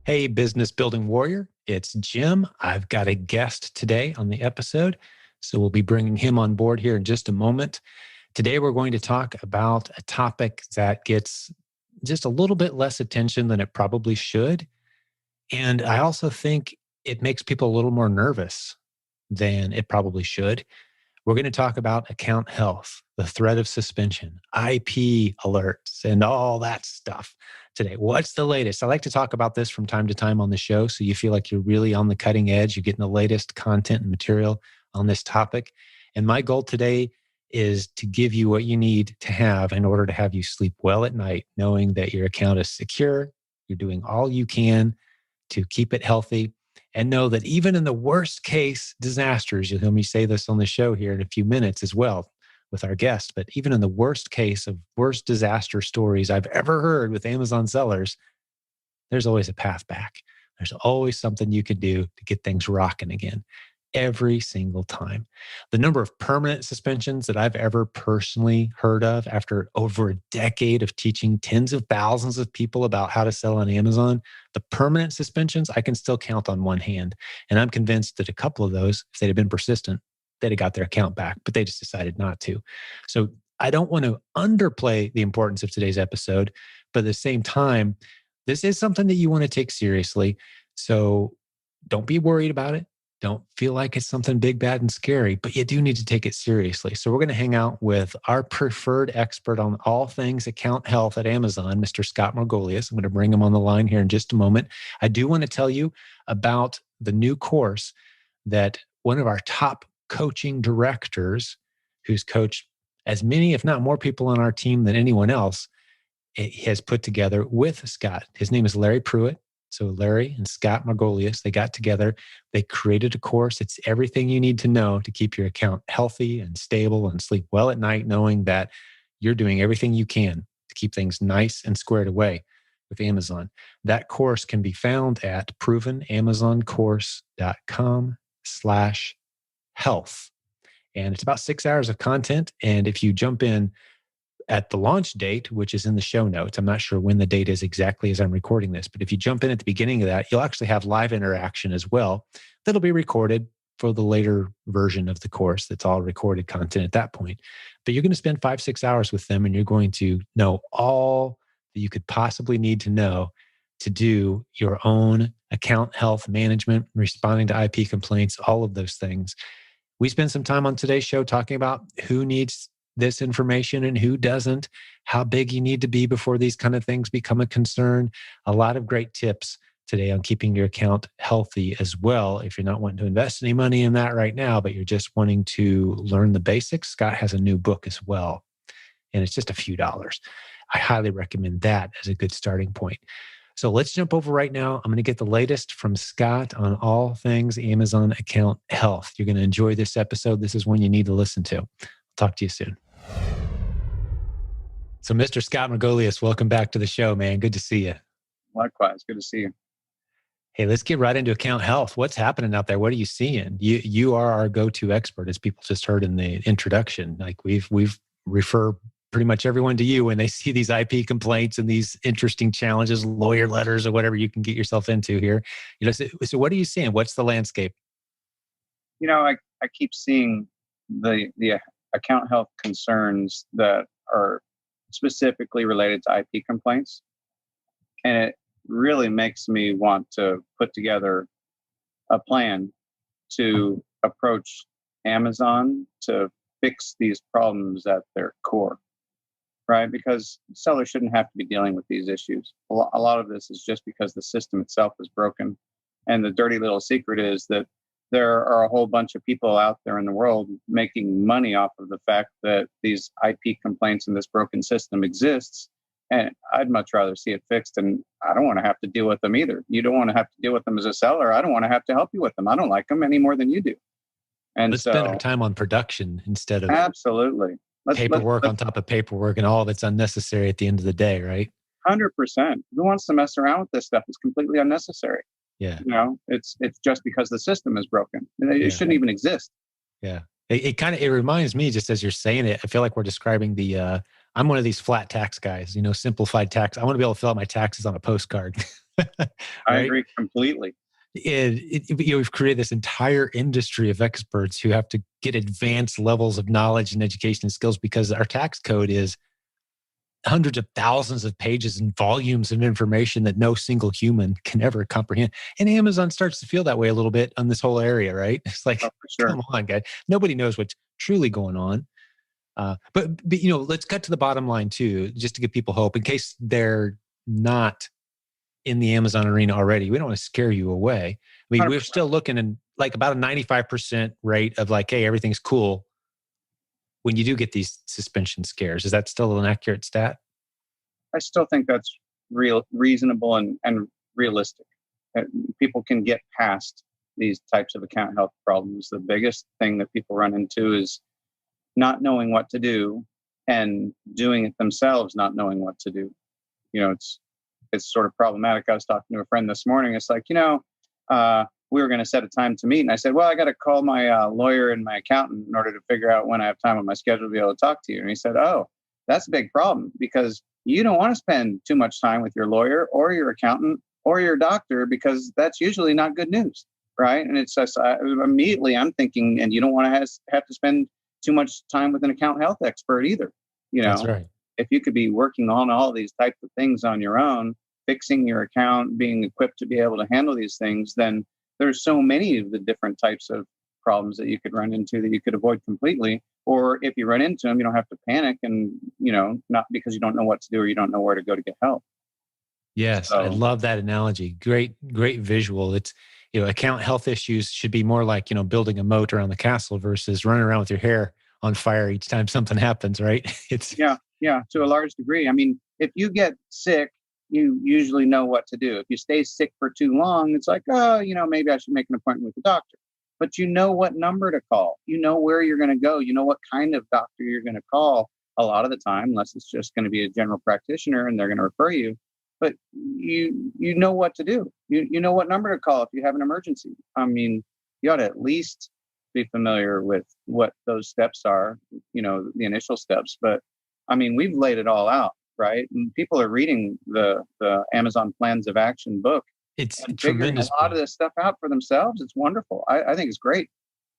Hey, business building warrior, it's Jim. I've got a guest today on the episode, so we'll be bringing him on board here in just a moment. Today, we're going to talk about a topic that gets just a little bit less attention than it probably should. And I also think it makes people a little more nervous than it probably should. We're going to talk about account health, the threat of suspension, IP alerts, and all that stuff today. What's the latest? I like to talk about this from time to time on the show so you feel like you're really on the cutting edge. You're getting the latest content and material on this topic. And my goal today is to give you what you need to have in order to have you sleep well at night, knowing that your account is secure, you're doing all you can to keep it healthy, and know that even in the worst case disasters, you'll hear me say this on the show here in a few minutes as well with our guest, but even in the worst case of worst disaster stories I've ever heard with Amazon sellers, there's always a path back. There's always something you can do to get things rocking again every single time. The number of permanent suspensions that I've ever personally heard of after over a decade of teaching tens of thousands of people about how to sell on Amazon, the permanent suspensions I can still count on one hand. And I'm convinced that a couple of those, if they'd have been persistent, they'd have got their account back, but they just decided not to. So I don't want to underplay the importance of today's episode, but at the same time, this is something that you want to take seriously. So don't be worried about it. Don't feel like it's something big, bad, and scary, but you do need to take it seriously. So we're going to hang out with our preferred expert on all things account health at Amazon, Mr. Scott Margolius. I'm going to bring him on the line here in just a moment. I do want to tell you about the new course that one of our top coaching directors, who's coached as many, if not more people on our team than anyone else, has put together with Scott. His name is Larry Pruitt. So Larry and Scott Margolius, they got together, they created a course. It's everything you need to know to keep your account healthy and stable and sleep well at night, knowing that you're doing everything you can to keep things nice and squared away with Amazon. That course can be found at provenamazoncourse.com/health. And it's about 6 hours of content. And if you jump in at the launch date, which is in the show notes, I'm not sure when the date is exactly as I'm recording this, but if you jump in at the beginning of that, you'll actually have live interaction as well. That'll be recorded for the later version of the course. That's all recorded content at that point. But you're going to spend 5-6 hours with them, and you're going to know all that you could possibly need to know to do your own account health management, responding to IP complaints, all of those things. We spent some time on today's show talking about who needs this information and who doesn't, how big you need to be before these kind of things become a concern. A lot of great tips today on keeping your account healthy as well. If you're not wanting to invest any money in that right now, but you're just wanting to learn the basics, Scott has a new book as well. And it's just a few dollars. I highly recommend that as a good starting point. So let's jump over right now. I'm going to get the latest from Scott on all things Amazon account health. You're going to enjoy this episode. This is one you need to listen to. Talk to you soon. So, Mr. Scott Margolius, welcome back to the show, man. Good to see you. Likewise. Good to see you. Hey, let's get right into account health. What's happening out there? What are you seeing? You are our go-to expert, as people just heard in the introduction. Like we've refer pretty much everyone to you when they see these IP complaints and these interesting challenges, lawyer letters, or whatever you can get yourself into here. So what are you seeing? What's the landscape? I keep seeing the account health concerns that are specifically related to IP complaints. And it really makes me want to put together a plan to approach Amazon to fix these problems at their core, right? Because sellers shouldn't have to be dealing with these issues. A lot of this is just because the system itself is broken. And the dirty little secret is that there are a whole bunch of people out there in the world making money off of the fact that these IP complaints and this broken system exists. And I'd much rather see it fixed. And I don't want to have to deal with them either. You don't want to have to deal with them as a seller. I don't want to have to help you with them. I don't like them any more than you do. And let's spend our time on production instead of absolutely paperwork on top of paperwork and all of it's unnecessary at the end of the day, right? 100%. Who wants to mess around with this stuff? It's completely unnecessary. Yeah. It's just because the system is broken. It shouldn't even exist. Yeah. It reminds me, just as you're saying it, I feel like we're describing I'm one of these flat tax guys, simplified tax. I want to be able to fill out my taxes on a postcard. I right? agree completely. We've created this entire industry of experts who have to get advanced levels of knowledge and education and skills because our tax code is hundreds of thousands of pages and volumes of information that no single human can ever comprehend. And Amazon starts to feel that way a little bit on this whole area, right? It's Oh, like, for sure. come on, guys. Nobody knows what's truly going on. But let's cut to the bottom line too, just to give people hope in case they're not in the Amazon arena already. We don't want to scare you away. I mean, we're 100%. still looking in like about a 95% rate of like, hey, everything's cool when you do get these suspension scares. Is that still an accurate stat? I still think that's reasonable and realistic. Uh, People can get past these types of account health problems. The biggest thing that people run into is not knowing what to do and doing it themselves, not knowing what to do. It's sort of problematic. I was talking to a friend this morning. It's like, we were going to set a time to meet, and I said, well, I got to call my lawyer and my accountant in order to figure out when I have time on my schedule to be able to talk to you. And he said, oh, that's a big problem because you don't want to spend too much time with your lawyer or your accountant or your doctor because that's usually not good news, right? And it's just immediately I'm thinking, and you don't want to have to spend too much time with an account health expert either. You That's know, right. if you could be working on all these types of things on your own, fixing your account, being equipped to be able to handle these things, then there's so many of the different types of problems that you could run into that you could avoid completely. Or if you run into them, you don't have to panic and, not because you don't know what to do or you don't know where to go to get help. Yes, I So, love that analogy. Great, great visual. It's, account health issues should be more like, building a moat around the castle versus running around with your hair on fire each time something happens, right? It's yeah, yeah, to a large degree. I mean, if you get sick, you usually know what to do. If you stay sick for too long, it's like, oh, maybe I should make an appointment with the doctor. But you know what number to call. You know where you're going to go. You know what kind of doctor you're going to call a lot of the time, unless it's just going to be a general practitioner and they're going to refer you. But you know what to do. You know what number to call if you have an emergency. I mean, you ought to at least be familiar with what those steps are, the initial steps. But I mean, we've laid it all out, right? And people are reading the Amazon Plans of Action book it's a and figuring a tremendous lot of book. this stuff out for themselves. It's wonderful. I think it's great.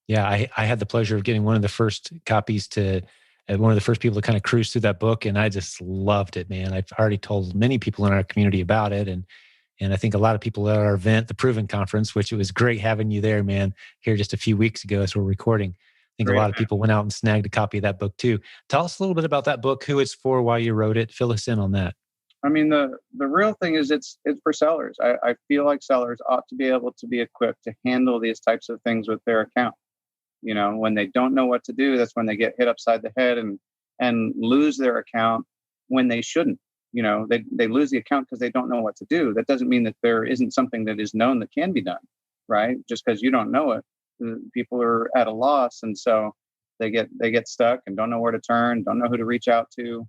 Yeah, I had the pleasure of getting one of the first copies to one of the first people to kind of cruise through that book, and I just loved it, man. I've already told many people in our community about it, and I think a lot of people at our event, the Proven Conference, which it was great having you there, man, here just a few weeks ago as we're recording. I think a Great lot of event. people went out and snagged a copy of that book too. Tell us a little bit about that book, who it's for, why you wrote it. Fill us in on that. I mean, the real thing is it's for sellers. I feel like sellers ought to be able to be equipped to handle these types of things with their account. When they don't know what to do, that's when they get hit upside the head and lose their account when they shouldn't. They lose the account because they don't know what to do. That doesn't mean that there isn't something that is known that can be done, right? Just because you don't know it, people are at a loss, and so they get stuck and don't know where to turn, don't know who to reach out to.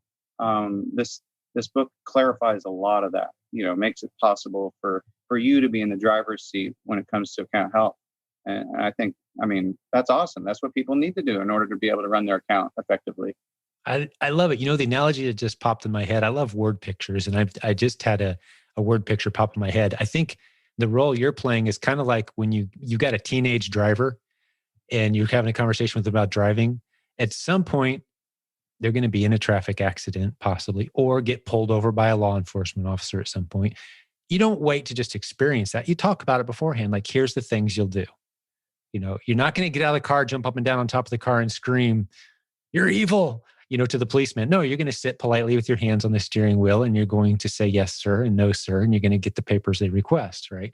This book clarifies a lot of that. Makes it possible for you to be in the driver's seat when it comes to account health. And I think, I mean, that's awesome. That's what people need to do in order to be able to run their account effectively. I love it. The analogy that just popped in my head, I love word pictures, and I just had a word picture pop in my head. I think the role you're playing is kind of like when you got a teenage driver and you're having a conversation with them about driving. At some point, they're going to be in a traffic accident, possibly, or get pulled over by a law enforcement officer at some point. You don't wait to just experience that. You talk about it beforehand. Like, here's the things you'll do. You're not going to get out of the car, jump up and down on top of the car and scream, "You're evil," to the policeman. No, you're going to sit politely with your hands on the steering wheel and you're going to say, "Yes, sir," and "No, sir." And you're going to get the papers they request, right?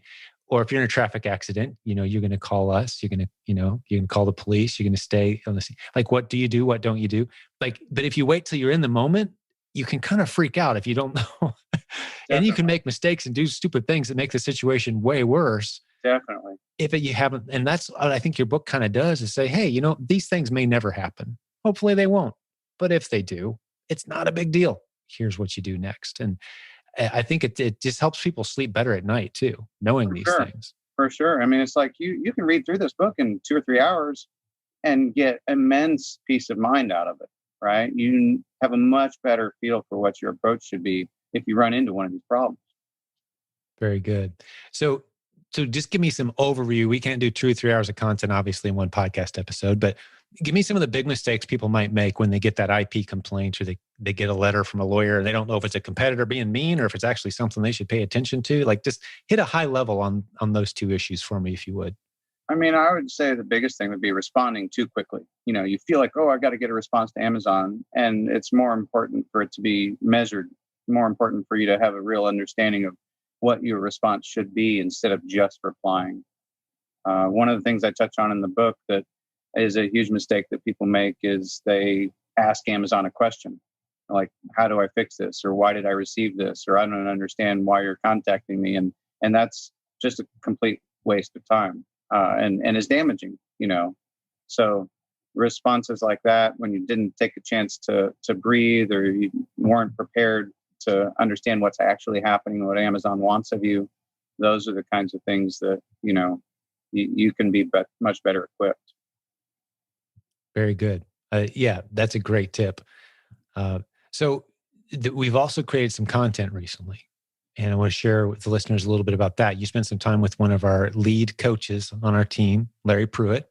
Or if you're in a traffic accident, you're going to call us. You're going to, you can call the police. You're going to stay on the scene. Like, what do you do? What don't you do? Like, but if you wait till you're in the moment, you can kind of freak out if you don't know. And you can Definitely. make mistakes and do stupid things that make the situation way worse Definitely. if you haven't. And that's what I think your book kind of does, is say, hey, these things may never happen. Hopefully they won't. But if they do, it's not a big deal. Here's what you do next. And I think it just helps people sleep better at night too, knowing For these sure. things. For sure. I mean, it's like you can read through this book in 2 or 3 hours and get immense peace of mind out of it, right? You have a much better feel for what your approach should be if you run into one of these problems. Very good. So, so just give me some overview. We can't do 2 or 3 hours of content, obviously, in one podcast episode, but give me some of the big mistakes people might make when they get that IP complaint or they get a letter from a lawyer and they don't know if it's a competitor being mean or if it's actually something they should pay attention to. Like just hit a high level on those two issues for me, if you would. I mean, I would say the biggest thing would be responding too quickly. You feel like, oh, I got to get a response to Amazon, and it's more important for it to be measured, more important for you to have a real understanding of what your response should be instead of just replying. One of the things I touch on in the book that is a huge mistake that people make is they ask Amazon a question like, how do I fix this? Or why did I receive this? Or I don't understand why you're contacting me. And that's just a complete waste of time and is damaging. So responses like that, when you didn't take a chance to breathe or you weren't prepared to understand what's actually happening, what Amazon wants of you, those are the kinds of things that, you can be much better equipped. Very good. Yeah, that's a great tip. So we've also created some content recently, and I want to share with the listeners a little bit about that. You spent some time with one of our lead coaches on our team, Larry Pruitt,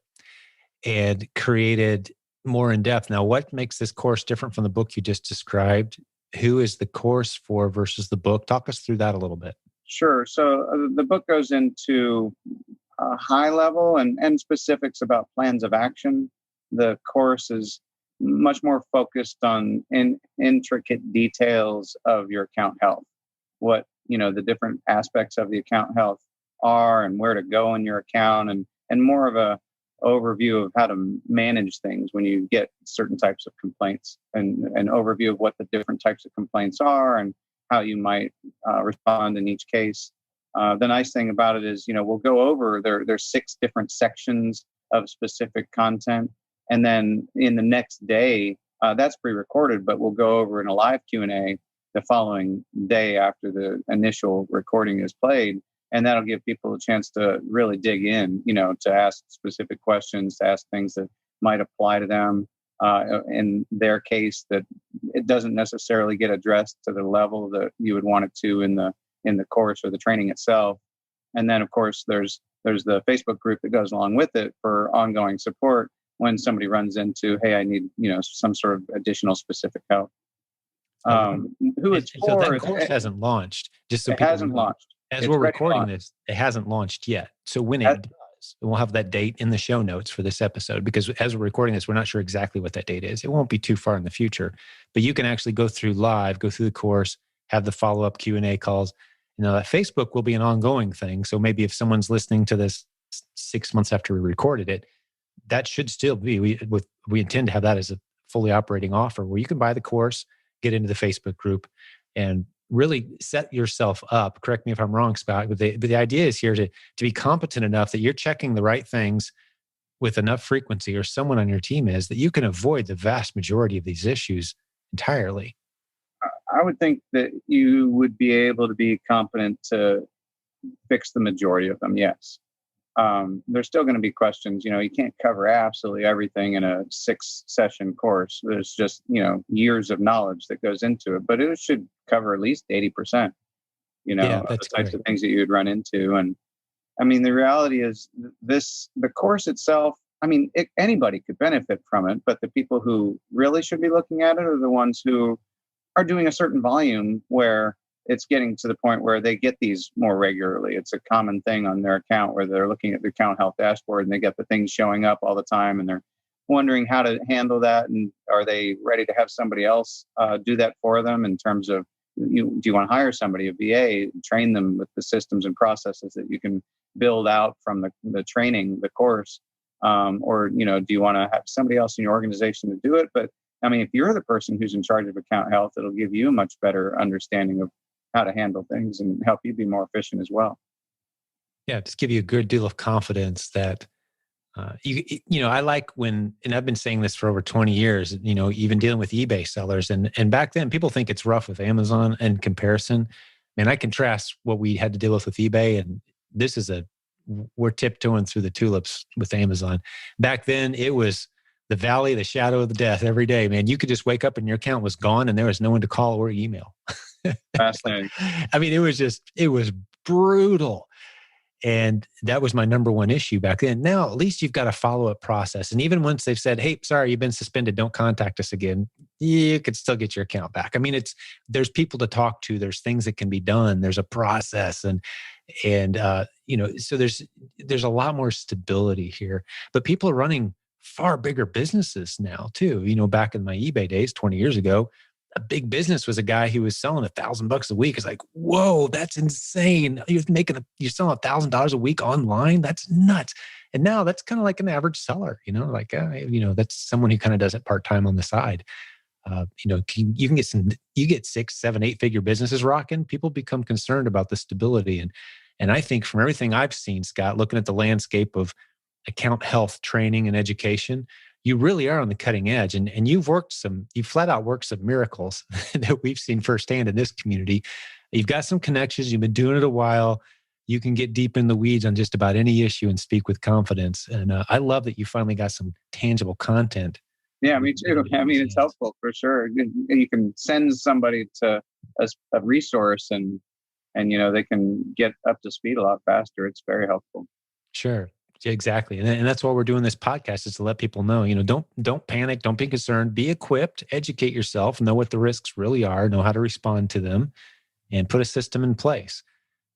and created more in depth. Now, what makes this course different from the book you just described? Who is the course for versus the book? Talk us through that a little bit. Sure. So the book goes into high level and specifics about plans of action. The course is much more focused on intricate details of your account health, what the different aspects of the account health are and where to go in your account, and more of a overview of how to manage things when you get certain types of complaints, and an overview of what the different types of complaints are and how you might respond in each case. The nice thing about it is, we'll go over there's 6 different sections of specific content. And then in the next day, that's pre-recorded, but we'll go over in a live Q&A the following day after the initial recording is played. And that'll give people a chance to really dig in, to ask specific questions, to ask things that might apply to them in their case that it doesn't necessarily get addressed to the level that you would want it to in the course or the training itself. And then, of course, there's the Facebook group that goes along with it for ongoing support when somebody runs into, hey, I need, some sort of additional specific help. Who it's so for? that course hasn't launched. Just so it people hasn't launched. As we're recording this, it hasn't launched yet. So when it does, we'll have that date in the show notes for this episode, because as we're recording this, we're not sure exactly what that date is. It won't be too far in the future, but you can actually go through the course, have the follow-up Q&A calls. That Facebook will be an ongoing thing. So maybe if someone's listening to this 6 months after we recorded it, that should still be, we intend to have that as a fully operating offer where you can buy the course, get into the Facebook group, and really set yourself up. Correct me if I'm wrong, Scott, but the idea is here to be competent enough that you're checking the right things with enough frequency, or someone on your team is, that you can avoid the vast majority of these issues entirely. I would think that you would be able to be competent to fix the majority of them, yes. There's still going to be questions. You can't cover absolutely everything in a 6-session course. There's just, years of knowledge that goes into it, but it should cover at least 80%, of the types of things that you would run into. And I mean, the reality is the course itself, anybody could benefit from it, but the people who really should be looking at it are the ones who are doing a certain volume where it's getting to the point where they get these more regularly. It's a common thing on their account where they're looking at the account health dashboard and they get the things showing up all the time, and they're wondering how to handle that. And are they ready to have somebody else do that for them in terms of, do you want to hire somebody, a VA, train them with the systems and processes that you can build out from the training, the course? Or, do you want to have somebody else in your organization to do it? But if you're the person who's in charge of account health, it'll give you a much better understanding of how to handle things and help you be more efficient as well. Yeah, just give you a good deal of confidence that I like when, and I've been saying this for over 20 years, even dealing with eBay sellers. And back then people think it's rough with Amazon in comparison. I contrast what we had to deal with eBay, and this is we're tiptoeing through the tulips with Amazon. Back then it was the valley, the shadow of the death every day, man. You could just wake up and your account was gone and there was no one to call or email. Fascinating. It was brutal. And that was my number one issue back then. Now, at least you've got a follow-up process. And even once they've said, hey, sorry, you've been suspended, don't contact us again, you could still get your account back. I mean, there's people to talk to, there's things that can be done, there's a process, so there's a lot more stability here. But people are running far bigger businesses now too. Back in my eBay days, 20 years ago, a big business was a guy who was selling $1,000 a week. It's like, whoa, that's insane. You're selling $1,000 a week online. That's nuts. And now that's kind of like an average seller, that's someone who kind of does it part-time on the side. You get 6, 7, 8-figure businesses rocking. People become concerned about the stability. And I think from everything I've seen, Scott, looking at the landscape of account health training and education, you really are on the cutting edge. And you flat out worked some miracles that we've seen firsthand in this community. You've got some connections. You've been doing it a while. You can get deep in the weeds on just about any issue and speak with confidence. And I love that you finally got some tangible content. Yeah, me too. I mean, it's helpful for sure. You can send somebody to a resource and they can get up to speed a lot faster. It's very helpful. Sure. Exactly. And that's why we're doing this podcast, is to let people know, don't panic, don't be concerned, be equipped, educate yourself, know what the risks really are, know how to respond to them, and put a system in place.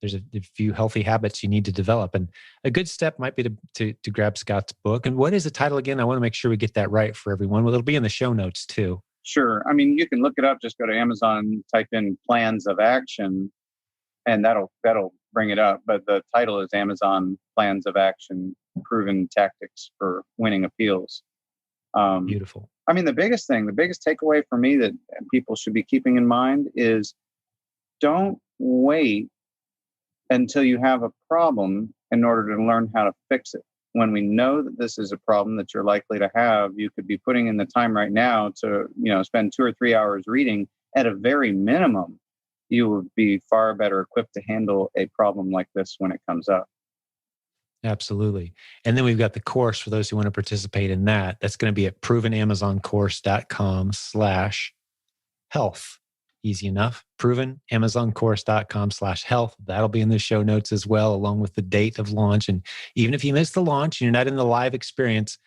There's a few healthy habits you need to develop. And a good step might be to grab Scott's book. And what is the title again? I want to make sure we get that right for everyone. Well, it'll be in the show notes too. Sure. I mean, you can look it up, just go to Amazon, type in plans of action, and that'll bring it up. But the title is Amazon Plans of Action, Proven Tactics for Winning Appeals. Beautiful. I mean, the biggest takeaway for me that people should be keeping in mind is don't wait until you have a problem in order to learn how to fix it. When we know that this is a problem that you're likely to have, you could be putting in the time right now to, spend 2 or 3 hours reading. At a very minimum, you would be far better equipped to handle a problem like this when it comes up. Absolutely. And then we've got the course for those who want to participate in that. That's going to be at provenamazoncourse.com/health. Easy enough. provenamazoncourse.com/health. That'll be in the show notes as well, along with the date of launch. And even if you miss the launch and you're not in the live experience,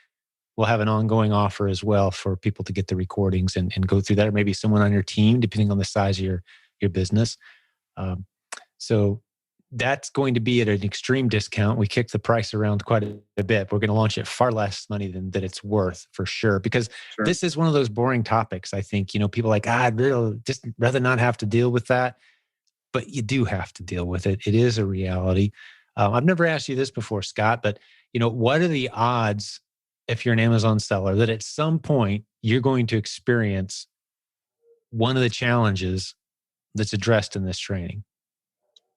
we'll have an ongoing offer as well for people to get the recordings and go through that, or maybe someone on your team, depending on the size of your business. So that's going to be at an extreme discount. We kicked the price around quite a bit. We're going to launch it far less money than that it's worth, for sure, because This is one of those boring topics. I think, people are like, I'd really just rather not have to deal with that, but you do have to deal with it. It is a reality. I've never asked you this before, Scott, but what are the odds, if you're an Amazon seller, that at some point you're going to experience one of the challenges that's addressed in this training?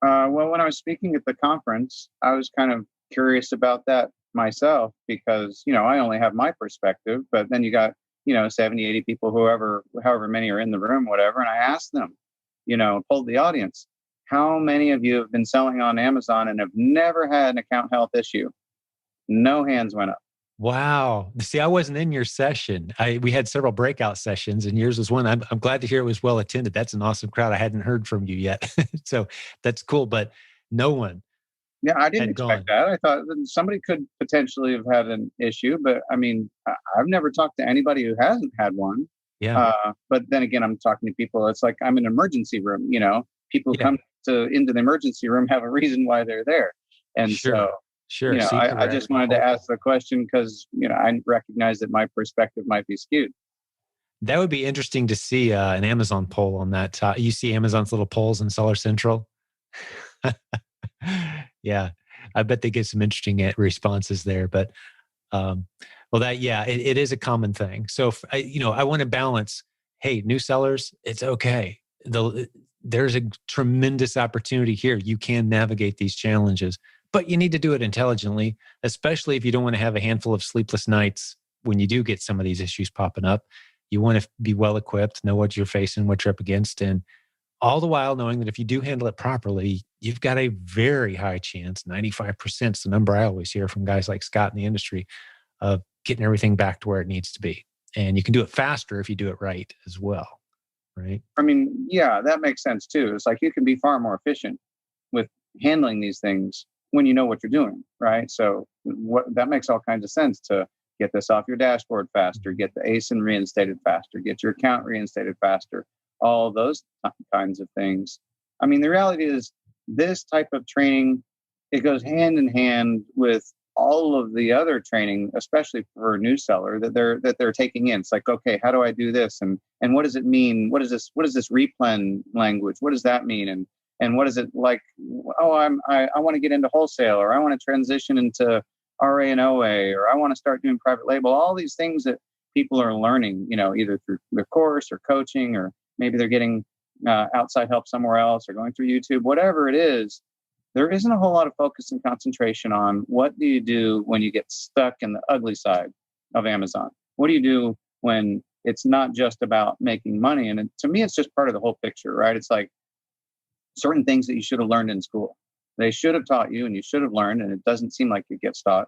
Well, when I was speaking at the conference, I was kind of curious about that myself because, I only have my perspective, but then you got, 70, 80 people, however many are in the room, whatever. And I asked them, polled the audience, how many of you have been selling on Amazon and have never had an account health issue? No hands went up. Wow. See, I wasn't in your session. We had several breakout sessions and yours was one. I'm glad to hear it was well attended. That's an awesome crowd. I hadn't heard from you yet. So that's cool, but no one. Yeah, I didn't expect that. I thought that somebody could potentially have had an issue, but I mean, I've never talked to anybody who hasn't had one. Yeah. But then again, I'm talking to people. It's like I'm in an emergency room, people come into the emergency room have a reason why they're there. And Sure. I just wanted to ask the question because, I recognize that my perspective might be skewed. That would be interesting to see an Amazon poll on that. You see Amazon's little polls in Seller Central? Yeah, I bet they get some interesting responses there. But, it is a common thing. So, I want to balance, hey, new sellers, it's okay. There's a tremendous opportunity here. You can navigate these challenges. But you need to do it intelligently, especially if you don't want to have a handful of sleepless nights when you do get some of these issues popping up. You want to be well equipped, know what you're facing, what you're up against, and all the while knowing that if you do handle it properly, you've got a very high chance, 95% is the number I always hear from guys like Scott in the industry, of getting everything back to where it needs to be. And you can do it faster if you do it right as well, right? I mean, yeah, that makes sense too. It's like you can be far more efficient with handling these things when you know what you're doing, right? So what that makes all kinds of sense to get this off your dashboard faster, get the ASIN reinstated faster, get your account reinstated faster, all those kinds of things. I mean, the reality is this type of training, it goes hand in hand with all of the other training, especially for a new seller that they're taking in. It's like, okay, how do I do this? And what does it mean? What is this replen language? What does that mean? And what is it like? Oh, I want to get into wholesale, or I want to transition into RA and OA, or I want to start doing private label. All these things that people are learning, either through the course or coaching, or maybe they're getting outside help somewhere else, or going through YouTube, whatever it is. There isn't a whole lot of focus and concentration on what do you do when you get stuck in the ugly side of Amazon? What do you do when it's not just about making money? And to me, it's just part of the whole picture, right? It's like certain things that you should have learned in school. They should have taught you and you should have learned, and it doesn't seem like it gets taught.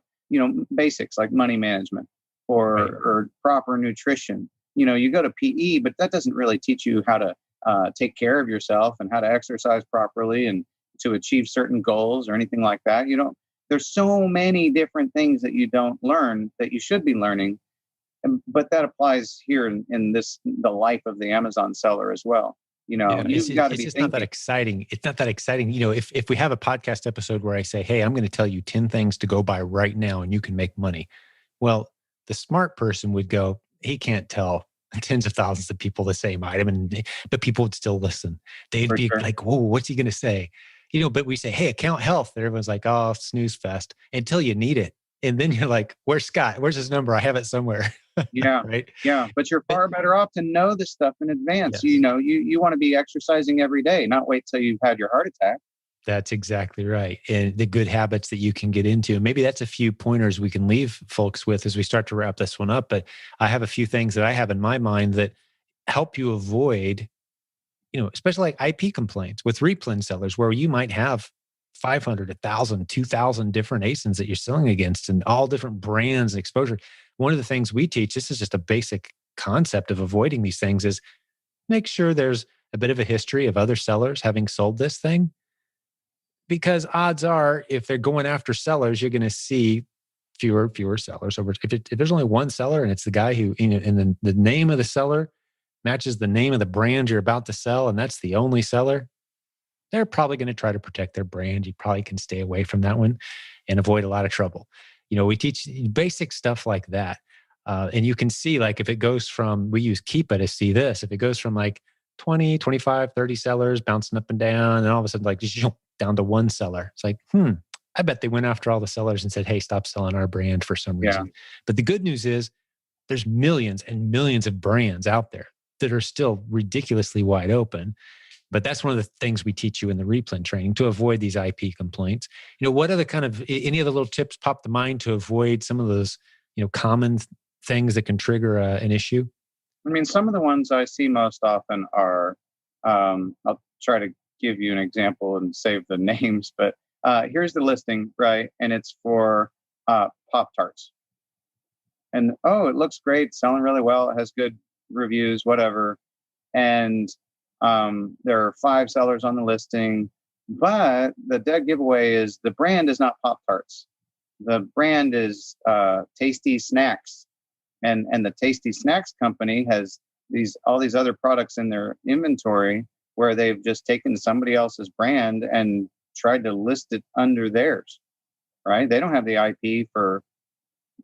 Basics like money management or proper nutrition. You go to PE, but that doesn't really teach you how to take care of yourself and how to exercise properly and to achieve certain goals or anything like that. There's so many different things that you don't learn that you should be learning. But that applies here in the life of the Amazon seller as well. You've got to be just thinking. not that exciting. It's not that exciting. If we have a podcast episode where I say, hey, I'm going to tell you 10 things to go by right now and you can make money. Well, the smart person would go, he can't tell tens of thousands of people the same item, but people would still listen. They'd For be sure. like, whoa, what's he going to say? But we say, hey, account health. And everyone's like, oh, snooze fest until you need it. And then you're like, where's Scott? Where's his number? I have it somewhere. Yeah. Right. Yeah. But you're far better off to know this stuff in advance. Yes. You want to be exercising every day, not wait till you've had your heart attack. That's exactly right. And the good habits that you can get into. Maybe that's a few pointers we can leave folks with as we start to wrap this one up. But I have a few things that I have in my mind that help you avoid, especially like IP complaints with replen sellers, where you might have 500, 1,000, 2,000 different ASINs that you're selling against and all different brands and exposure. One of the things we teach, this is just a basic concept of avoiding these things, is make sure there's a bit of a history of other sellers having sold this thing. Because odds are, if they're going after sellers, you're going to see fewer sellers. So if there's only one seller and it's the guy who, and the name of the seller matches the name of the brand you're about to sell, and that's the only seller, they're probably going to try to protect their brand. You probably can stay away from that one and avoid a lot of trouble. We teach basic stuff like that. And you can see, like, if it goes from, we use Keepa to see this, if it goes from like 20, 25, 30 sellers bouncing up and down, and all of a sudden, like, just down to one seller. It's like, I bet they went after all the sellers and said, hey, stop selling our brand for some reason. Yeah. But the good news is there's millions and millions of brands out there that are still ridiculously wide open. But that's one of the things we teach you in the replen training to avoid these IP complaints. What other any other little tips pop to mind to avoid some of those, common things that can trigger an issue? I mean, some of the ones I see most often are, I'll try to give you an example and save the names, but here's the listing, right? And it's for Pop-Tarts. And, it looks great, selling really well. It has good reviews, whatever. And there are 5 sellers on the listing, but the dead giveaway is the brand is not Pop-Tarts. The brand is Tasty Snacks. And the Tasty Snacks company has all these other products in their inventory where they've just taken somebody else's brand and tried to list it under theirs, right? They don't have the IP for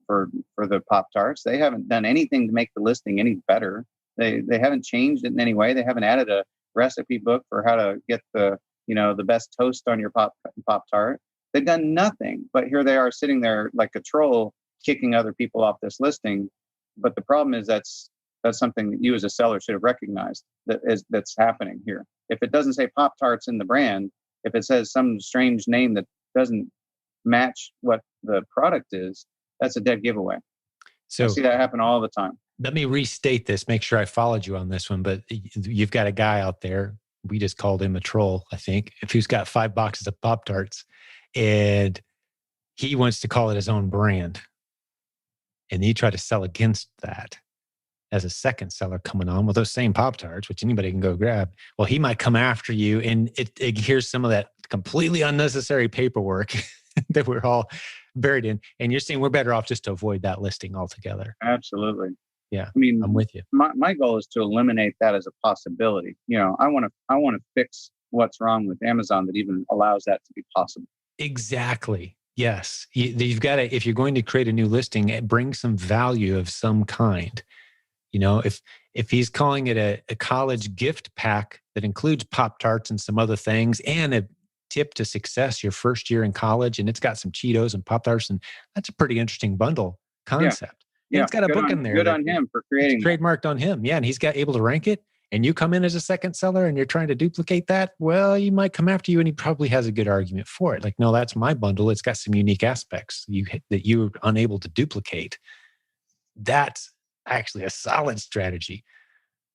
the Pop-Tarts. They haven't done anything to make the listing any better. They haven't changed it in any way. They haven't added a recipe book for how to get the best toast on your Pop-Tart. They've done nothing, but here they are sitting there like a troll, kicking other people off this listing. But the problem is that's something that you as a seller should have recognized that's happening here. If it doesn't say Pop-Tarts in the brand, if it says some strange name that doesn't match what the product is, that's a dead giveaway. So I see that happen all the time. Let me restate this, make sure I followed you on this one, but you've got a guy out there, we just called him a troll, I think, who's got 5 boxes of Pop-Tarts, and he wants to call it his own brand. And you try to sell against that. as a second seller coming on with those same Pop-Tarts, which anybody can go grab, well, he might come after you, and here's some of that completely unnecessary paperwork that we're all buried in. And you're saying we're better off just to avoid that listing altogether. Absolutely. Yeah, I mean, I'm with you. my goal is to eliminate that as a possibility. I want to fix what's wrong with Amazon that even allows that to be possible. Exactly. Yes. You've got to, if you're going to create a new listing, bring some value of some kind. If he's calling it a college gift pack that includes Pop-Tarts and some other things and a tip to success your first year in college, and it's got some Cheetos and Pop-Tarts, and that's a pretty interesting bundle concept. And it's got a book in there. Good on him for creating that. Trademarked on him. Yeah. And he's able to rank it. And you come in as a second seller and you're trying to duplicate that. Well, he might come after you, and he probably has a good argument for it. Like, no, that's my bundle. It's got some unique aspects that you're unable to duplicate. That's actually a solid strategy.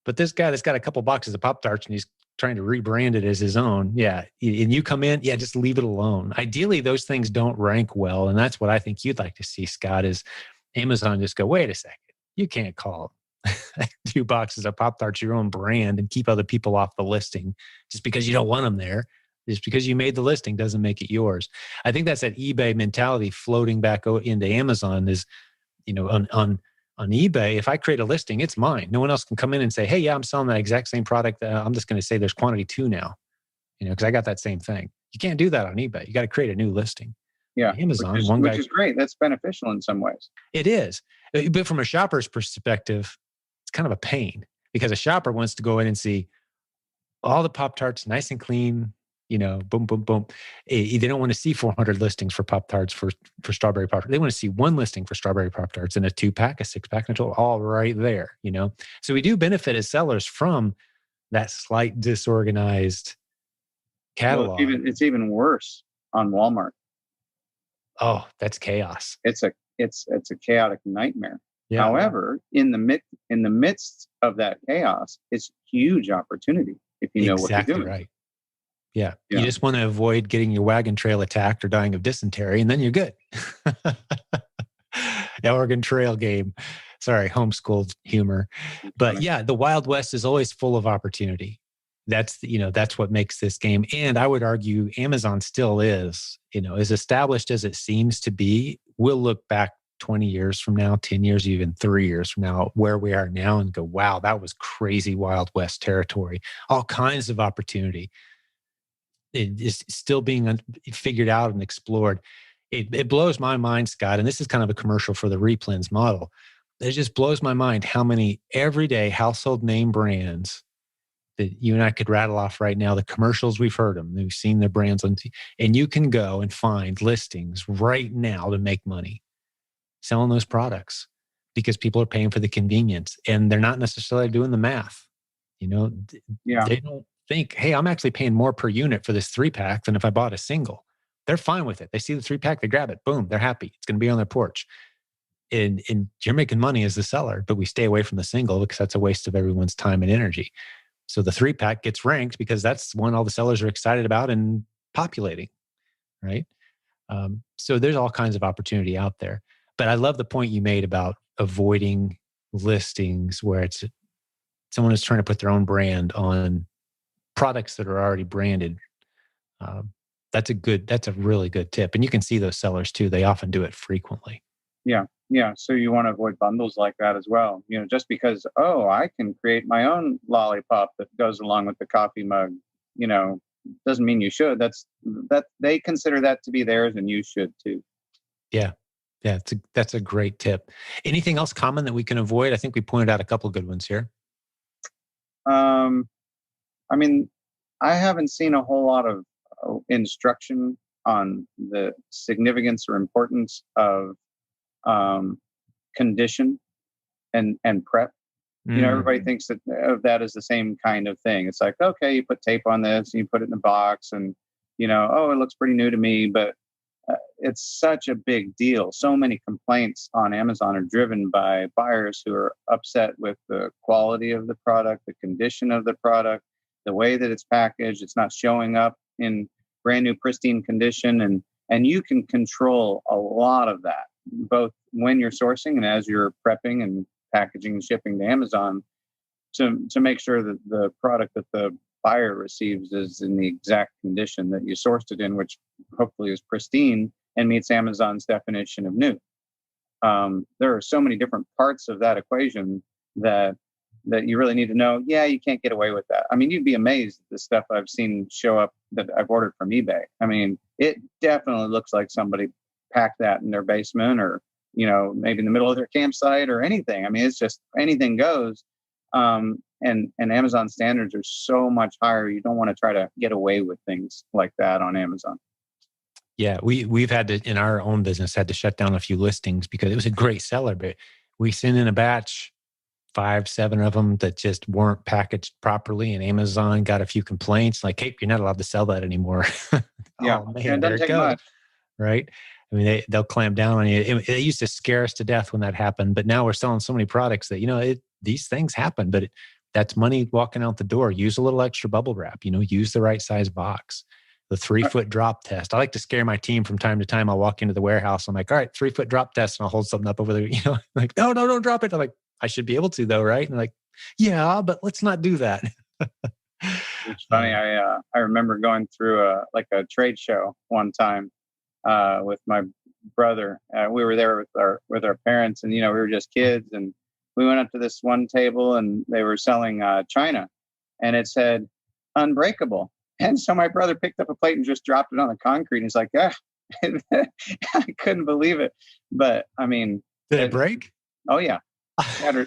But this guy that's got a couple boxes of Pop-Tarts and he's trying to rebrand it as his own. Yeah. And you come in, just leave it alone. Ideally, those things don't rank well. And that's what I think you'd like to see, Scott, is Amazon just go, wait a second. You can't call 2 boxes of Pop-Tarts your own brand and keep other people off the listing just because you don't want them there. Just because you made the listing doesn't make it yours. I think that's that eBay mentality floating back into Amazon is, on eBay, if I create a listing, it's mine. No one else can come in and say, hey, yeah, I'm selling that exact same product. I'm just going to say there's quantity 2 now, because I got that same thing. You can't do that on eBay. You got to create a new listing. Yeah. Amazon, which is great. That's beneficial in some ways. It is. But from a shopper's perspective, it's kind of a pain because a shopper wants to go in and see all the Pop-Tarts nice and clean, boom, boom, boom. They don't want to see 400 listings for Pop-Tarts for strawberry Pop-Tarts. They want to see 1 listing for strawberry Pop-Tarts and a 2-pack, a 6-pack, and a total, all right there, So we do benefit as sellers from that slight disorganized catalog. Well, it's even worse on Walmart. Oh, that's chaos. It's a chaotic nightmare. Yeah. However, in the midst of that chaos, it's huge opportunity if you know what you're doing. Right. Yeah. You just want to avoid getting your wagon trail attacked or dying of dysentery, and then you're good. The Oregon Trail game. Sorry, homeschooled humor. But the Wild West is always full of opportunity. That's what makes this game. And I would argue Amazon still is, as established as it seems to be. We'll look back 20 years from now, 10 years, even 3 years from now, where we are now and go, wow, that was crazy Wild West territory. All kinds of opportunity. It is still being figured out and explored. It blows my mind, Scott, and this is kind of a commercial for the Replens model. It just blows my mind how many everyday household name brands that you and I could rattle off right now, the commercials we've heard them, we've seen their brands on TV, and you can go and find listings right now to make money selling those products because people are paying for the convenience and they're not necessarily doing the math. They don't think, hey, I'm actually paying more per unit for this 3-pack than if I bought a single. They're fine with it. They see the 3-pack, they grab it, boom, they're happy. It's going to be on their porch. And you're making money as the seller, but we stay away from the single because that's a waste of everyone's time and energy. So the 3-pack gets ranked because that's one all the sellers are excited about and populating, right? So there's all kinds of opportunity out there. But I love the point you made about avoiding listings where it's someone is trying to put their own brand on products that are already branded. That's a really good tip. And you can see those sellers too. They often do it frequently. Yeah. Yeah. So you want to avoid bundles like that as well. Just because, I can create my own lollipop that goes along with the coffee mug, doesn't mean you should. That they consider that to be theirs and you should too. Yeah. Yeah. That's a great tip. Anything else common that we can avoid? I think we pointed out a couple of good ones here. I mean, I haven't seen a whole lot of instruction on the significance or importance of condition and prep. Everybody thinks of that as the same kind of thing. It's like, okay, you put tape on this and you put it in the box and, it looks pretty new to me, but it's such a big deal. So many complaints on Amazon are driven by buyers who are upset with the quality of the product, the condition of the product, the way that it's packaged. It's not showing up in brand new pristine condition. And you can control a lot of that, both when you're sourcing and as you're prepping and packaging and shipping to Amazon to make sure that the product that the buyer receives is in the exact condition that you sourced it in, which hopefully is pristine and meets Amazon's definition of new. There are so many different parts of that equation that you really need to know. Yeah, you can't get away with that. I mean, you'd be amazed at the stuff I've seen show up that I've ordered from eBay. I mean, it definitely looks like somebody packed that in their basement, or maybe in the middle of their campsite or anything. I mean, it's just anything goes. And Amazon standards are so much higher. You don't want to try to get away with things like that on Amazon. Yeah, we've had to, in our own business, had to shut down a few listings because it was a great seller, but we sent in a batch, 5, 7 of them that just weren't packaged properly, and Amazon got a few complaints like, "Hey, you're not allowed to sell that anymore." Yeah, Oh man, and it there doesn't it take goes. much. Right? I mean, they'll clamp down on you. It used to scare us to death when that happened, but now we're selling so many products that these things happen. But that's money walking out the door. Use a little extra bubble wrap. Use the right size box. The 3-foot drop test. I like to scare my team from time to time. I'll walk into the warehouse. I'm like, all right, 3-foot drop test, and I'll hold something up over there. Like, no, don't drop it. I'm like, I should be able to though, right? And like, yeah, but let's not do that. It's funny. I remember going through a trade show one time with my brother. We were there with our parents, and we were just kids, and we went up to this one table, and they were selling china, and it said unbreakable. And so my brother picked up a plate and just dropped it on the concrete. And he's like, I couldn't believe it. But I mean, did it break? Oh yeah,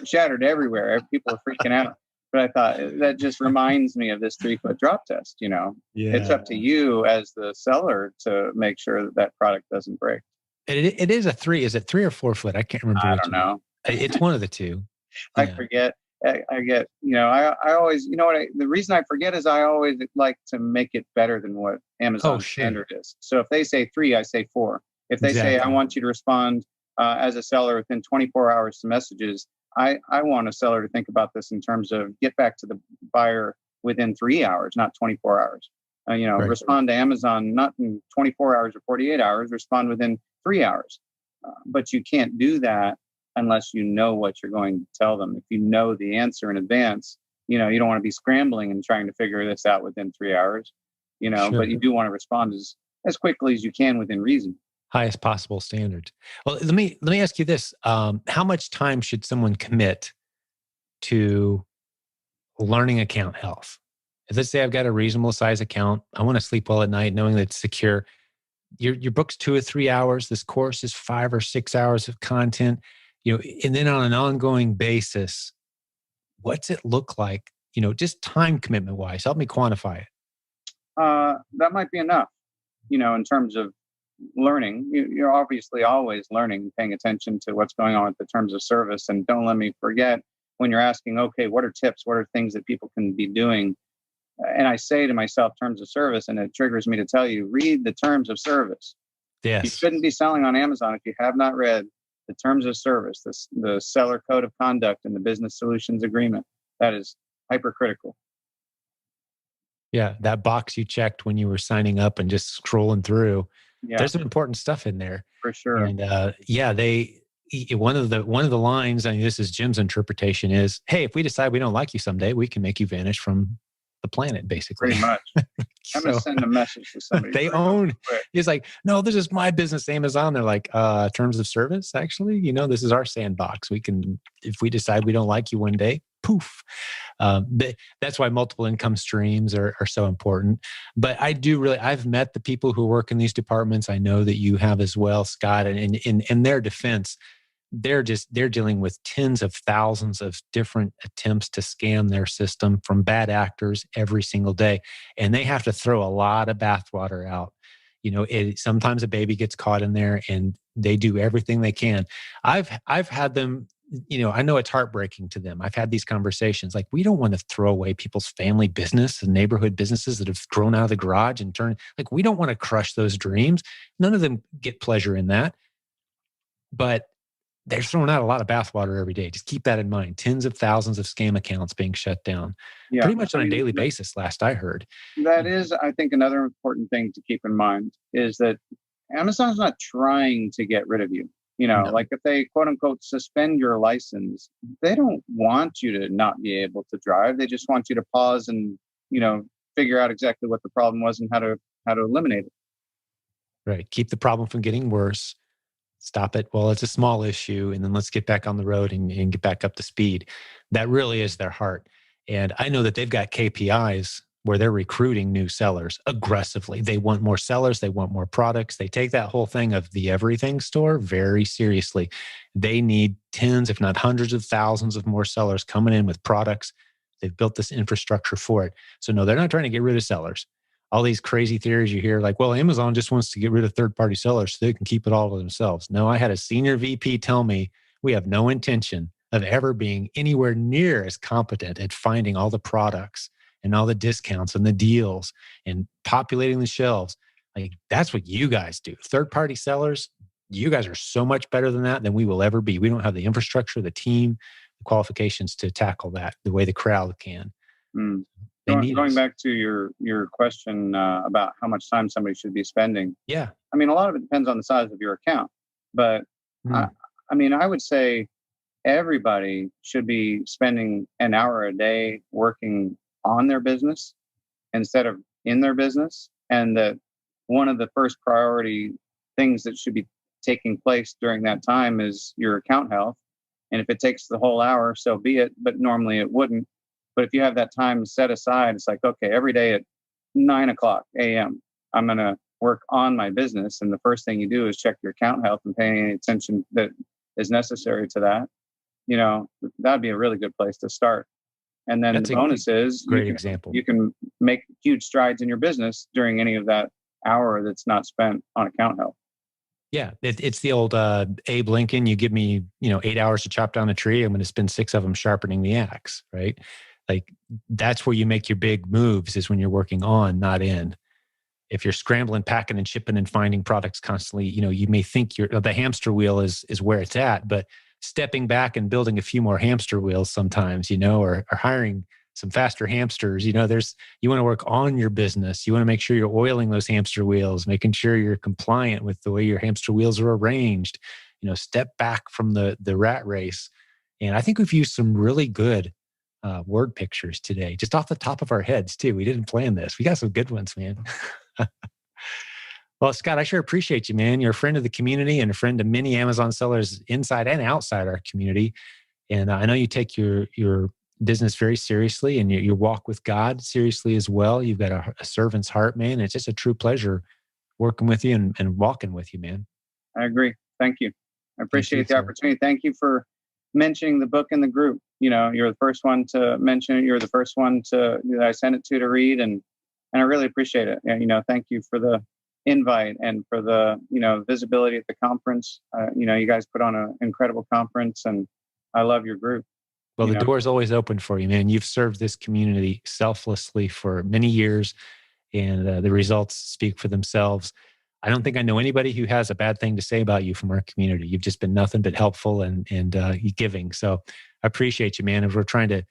shattered everywhere. People are freaking out. But I thought that just reminds me of this 3-foot drop test. Yeah. It's up to you as the seller to make sure that product doesn't break. It is a 3. Is it 3 or 4-foot? I can't remember. I don't know. It's one of the two. I forget. I get, I always, the reason I forget is I always like to make it better than what Amazon standard is. So if they say 3, I say 4. If they say, I want you to respond as a seller within 24 hours to messages, I want a seller to think about this in terms of get back to the buyer within 3 hours, not 24 hours. Right. Respond to Amazon, not in 24 hours or 48 hours, respond within 3 hours. But you can't do that unless you know what you're going to tell them. If you know the answer in advance, you don't want to be scrambling and trying to figure this out within 3 hours, sure. But you do want to respond as quickly as you can within reason. Highest possible standards. Well, let me ask you this. How much time should someone commit to learning account health? If let's say I've got a reasonable size account, I want to sleep well at night knowing that it's secure. Your book's 2 or 3 hours. This course is 5 or 6 hours of content. And then on an ongoing basis, what's it look like? Just time commitment wise. Help me quantify it. That might be enough. In terms of learning, you're obviously always learning, paying attention to what's going on with the terms of service. And don't let me forget when you're asking, okay, what are tips? What are things that people can be doing? And I say to myself, terms of service, and it triggers me to tell you, read the terms of service. Yes. You shouldn't be selling on Amazon if you have not read the terms of service, the seller code of conduct, and the business solutions agreement. That is hypercritical. Yeah, that box you checked when you were signing up and just scrolling through. Yeah. There's some important stuff in there. For sure. And one of the lines, I mean, this is Jim's interpretation is, hey, if we decide we don't like you someday, we can make you vanish from the planet, basically. Pretty much. I'm going to send a message to somebody. They own. He's like, no, this is my business, Amazon. They're like, terms of service, actually, this is our sandbox. We can, if we decide we don't like you one day, poof. That's why multiple income streams are so important. But I've met the people who work in these departments. I know that you have as well, Scott, and in their defense, they're dealing with tens of thousands of different attempts to scam their system from bad actors every single day. And they have to throw a lot of bathwater out. Sometimes a baby gets caught in there and they do everything they can. I've had them, I know it's heartbreaking to them. I've had these conversations like, we don't want to throw away people's family business and neighborhood businesses that have grown out of the garage and we don't want to crush those dreams. None of them get pleasure in that. But they're throwing out a lot of bathwater every day. Just keep that in mind. Tens of thousands of scam accounts being shut down pretty much on a daily basis, last I heard. That is, I think, another important thing to keep in mind is that Amazon's not trying to get rid of you. You know, No. like if they quote unquote suspend your license, they don't want you to not be able to drive. They just want you to pause and, you know, figure out exactly what the problem was and how to eliminate it. Right. Keep the problem from getting worse. Stop it. Well, it's a small issue. And then let's get back on the road and get back up to speed. That really is their heart. And I know that they've got KPIs where they're recruiting new sellers aggressively. They want more sellers. They want more products. They take that whole thing of the everything store very seriously. They need tens, if not hundreds of thousands of more sellers coming in with products. They've built this infrastructure for it. So no, they're not trying to get rid of sellers. All these crazy theories you hear, like, well, Amazon just wants to get rid of third-party sellers so they can keep it all to themselves. No, I had a senior VP tell me we have no intention of ever being anywhere near as competent at finding all the products and all the discounts and the deals and populating the shelves. Like, that's what you guys do. Third-party sellers, you guys are so much better than we will ever be. We don't have the infrastructure, the team, the qualifications to tackle that the way the crowd can. Mm. They need Going us. back to your question about how much time somebody should be spending. Yeah. I mean, a lot of it depends on the size of your account, but I, Mm. I mean, I would say everybody should be spending an hour a day working on their business instead of in their business, and that one of the first priority things that should be taking place during that time is your account health. And if it takes the whole hour, so be it. But normally it wouldn't. But if you have that time set aside, it's like, okay, every day at 9 o'clock a.m., I'm going to work on my business. And the first thing you do is check your account health and pay any attention that is necessary to that. You know, that'd be a really good place to start. And then That's the a bonus is great example. you can make huge strides in your business during any of that hour that's not spent on account health. Yeah, it's the old Abe Lincoln. You give me, 8 hours to chop down a tree. I'm going to spend 6 of them sharpening the axe, right? Like, that's where you make your big moves, is when you're working on, not in. If you're scrambling, packing and shipping and finding products constantly, you may think the hamster wheel is where it's at, but stepping back and building a few more hamster wheels sometimes, or hiring some faster hamsters, you want to work on your business. You want to make sure you're oiling those hamster wheels, making sure you're compliant with the way your hamster wheels are arranged. Step back from the rat race. And I think we've used some really good word pictures today, just off the top of our heads too. We didn't plan this. We got some good ones, man. Well, Scott, I sure appreciate you, man. You're a friend of the community and a friend of many Amazon sellers inside and outside our community. And I know you take your business very seriously, and your walk with God seriously as well. You've got a servant's heart, man. It's just a true pleasure working with you and walking with you, man. I agree. Thank you. I appreciate the sir. opportunity. Thank you for mentioning the book in the group. You're the first one to mention it. You're the first one that I sent it to read, and I really appreciate it. And thank you for the invite and for the visibility at the conference. You guys put on an incredible conference, and I love your group. Well, the door is always open for you, man. You've served this community selflessly for many years, and the results speak for themselves. I don't think I know anybody who has a bad thing to say about you from our community. You've just been nothing but helpful and giving. So I appreciate you, man. And we're trying to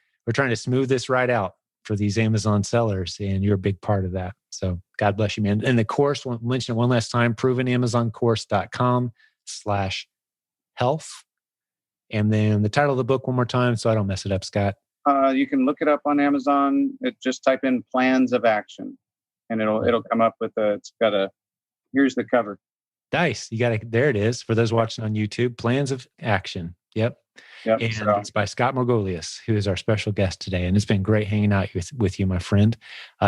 smooth this right out for these Amazon sellers, and you're a big part of that. So God bless you, man. And the course, we'll mention it one last time, provenamazoncourse.com/health. And then the title of the book one more time, so I don't mess it up, Scott. You can look it up on Amazon. Just type in plans of action, and it'll come up with here's the cover. Nice. There it is. For those watching on YouTube, plans of action. Yep. And it's by Scott Margolius, who is our special guest today. And it's been great hanging out with you, my friend.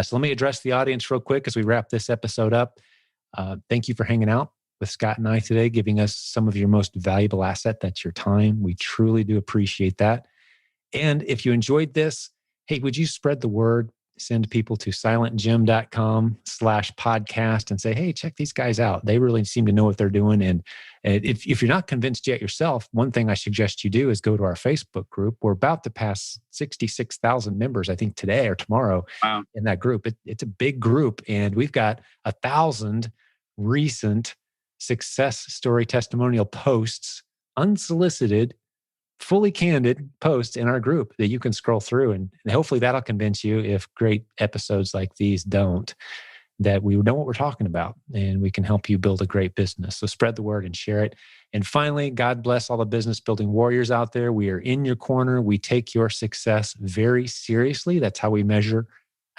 So let me address the audience real quick as we wrap this episode up. Thank you for hanging out with Scott and I today, giving us some of your most valuable asset. That's your time. We truly do appreciate that. And if you enjoyed this, hey, would you spread the word? Send people to silentjim.com/podcast and say, hey, check these guys out. They really seem to know what they're doing. And if you're not convinced yet yourself, one thing I suggest you do is go to our Facebook group. We're about to pass 66,000 members, I think, today or tomorrow. Wow. In that group. It's a big group, and we've got 1,000 recent success story testimonial posts, unsolicited, fully candid posts in our group that you can scroll through, and hopefully that'll convince you if great episodes like these don't. that we know what we're talking about and we can help you build a great business. So spread the word and share it. And finally, God bless all the business building warriors out there. We are in your corner. We take your success very seriously. That's how we measure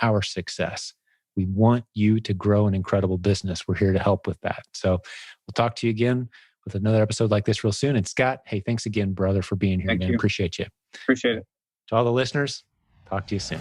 our success. We want you to grow an incredible business. We're here to help with that. So we'll talk to you again with another episode like this real soon. And Scott, hey, thanks again, brother, for being here, Thank man. you. Appreciate you. Appreciate it. To all the listeners, talk to you soon.